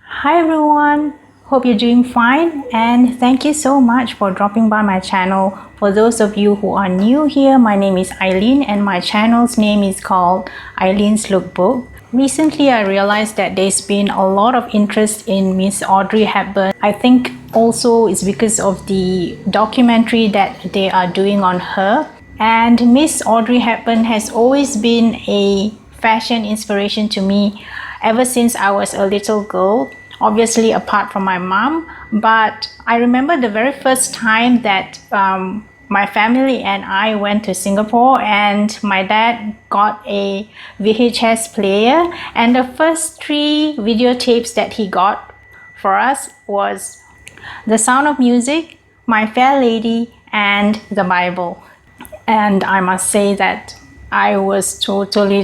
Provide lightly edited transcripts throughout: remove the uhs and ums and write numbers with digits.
Hi everyone, hope you're doing fine, and thank you so much for dropping by my channel. For those of you who are new here, my name is Eileen and my channel's name is called Eileen's Lookbook. Recently I realized that there's been a lot of interest in Miss Audrey Hepburn. I think also it's because of the documentary that they are doing on her. And Miss Audrey Hepburn has always been a fashion inspiration to me ever since I was a little girl. Obviously apart from my mom, but I remember the very first time that my family and I went to Singapore, and my dad got a VHS player, and the first 3 videotapes that he got for us was The Sound of Music, My Fair Lady, and the Bible. And I must say that I was totally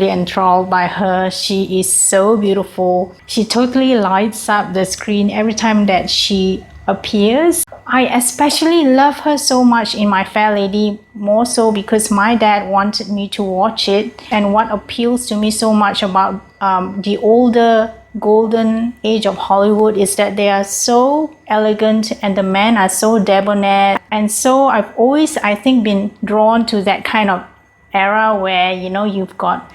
enthralled by her. She is so beautiful. She totally lights up the screen every time that she appears. I especially love her so much in My Fair Lady, more so because my dad wanted me to watch it. And what appeals to me so much about the older golden age of Hollywood is that they are so elegant and the men are so debonair. And so I've always, I think, been drawn to that kind of era where, you know, you've got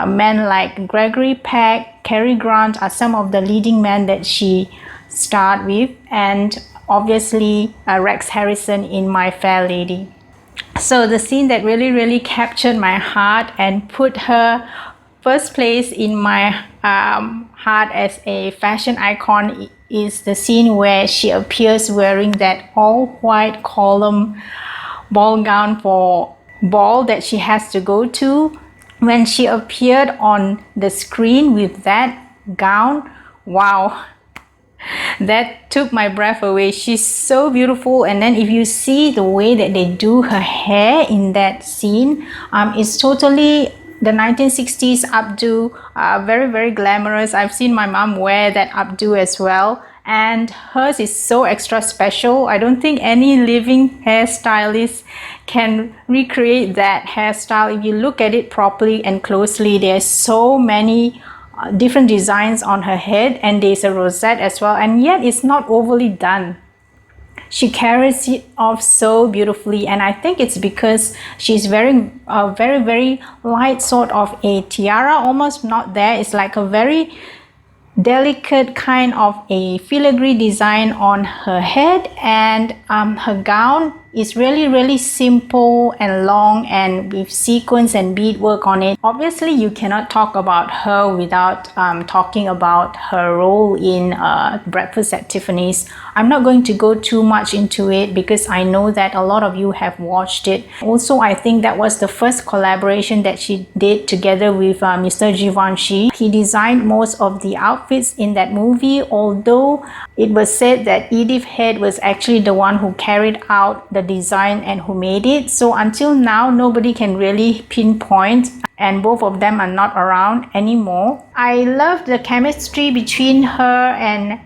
men like Gregory Peck, Cary Grant are some of the leading men that she starred with, and obviously Rex Harrison in My Fair Lady. So the scene that really captured my heart and put her first place in my heart as a fashion icon is the scene where she appears wearing that all-white column ball gown for ball that she has to go to. When she appeared on the screen with that gown, wow, that took my breath away. She's so beautiful. And then if you see the way that they do her hair in that scene, it's totally the 1960s updo, very glamorous. I've seen my mom wear that updo as well, and hers is so extra special. I don't think any living hairstylist can recreate that hairstyle. If you look at it properly and closely, there's so many different designs on her head, and there's a rosette as well, and yet it's not overly done. She carries it off so beautifully, and I think it's because she's wearing a very light sort of a tiara, almost not there. It's like a very delicate kind of a filigree design on her head, and her gown is really simple and long and with sequins and beadwork on it. Obviously you cannot talk about her without talking about her role in Breakfast at Tiffany's. I'm not going to go too much into it because I know that a lot of you have watched it. Also, I think that was the first collaboration that she did together with Mr Givenchy. He designed most of the outfits in that movie, although it was said that Edith Head was actually the one who carried out the design and who made it. So until now, nobody can really pinpoint, and both of them are not around anymore. I love the chemistry between her and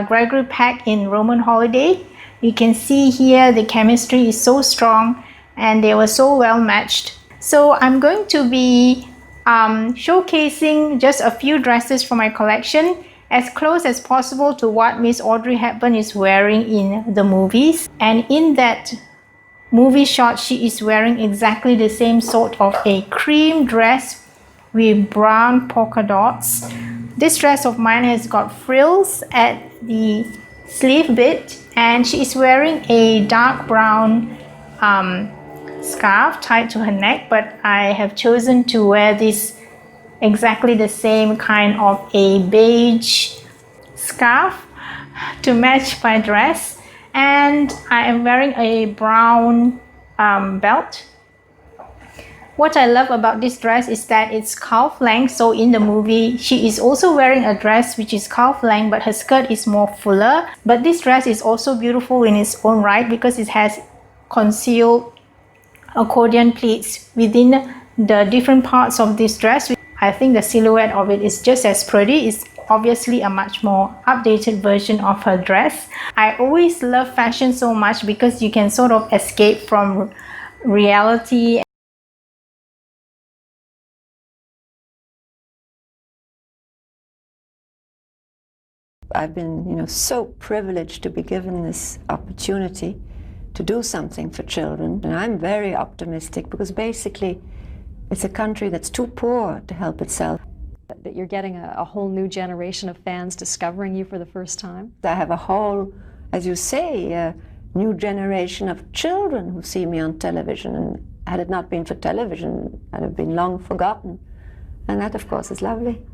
Gregory Peck in Roman Holiday. You can see here the chemistry is so strong and they were so well matched. So I'm going to be showcasing just a few dresses from my collection, as close as possible to what Miss Audrey Hepburn is wearing in the movies. And in that movie shot, she is wearing exactly the same sort of a cream dress with brown polka dots. This dress of mine has got frills at the sleeve bit, and she is wearing a dark brown scarf tied to her neck, but I have chosen to wear this exactly the same kind of a beige scarf to match my dress, and I am wearing a brown belt. What I love about this dress is that it's calf length. So in the movie, she is also wearing a dress which is calf length, but her skirt is more fuller. But this dress is also beautiful in its own right because it has concealed accordion pleats within the different parts of this dress. I think the silhouette of it is just as pretty. It's obviously a much more updated version of her dress. I always love fashion so much because you can sort of escape from reality I've been, so privileged to be given this opportunity to do something for children. And I'm very optimistic because basically it's a country that's too poor to help itself. That you're getting a whole new generation of fans discovering you for the first time? I have a whole, as you say, a new generation of children who see me on television. And had it not been for television, I'd have been long forgotten. And that, of course, is lovely.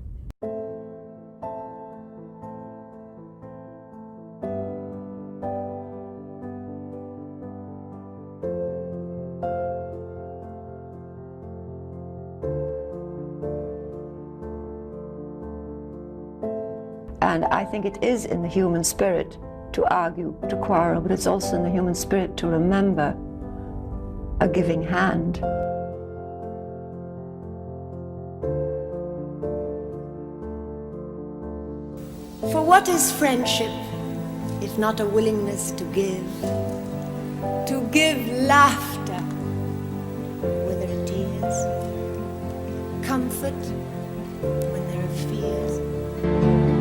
And I think it is in the human spirit to argue, to quarrel, but it's also in the human spirit to remember a giving hand. For what is friendship if not a willingness to give? To give laughter where there are tears, comfort when there are fears.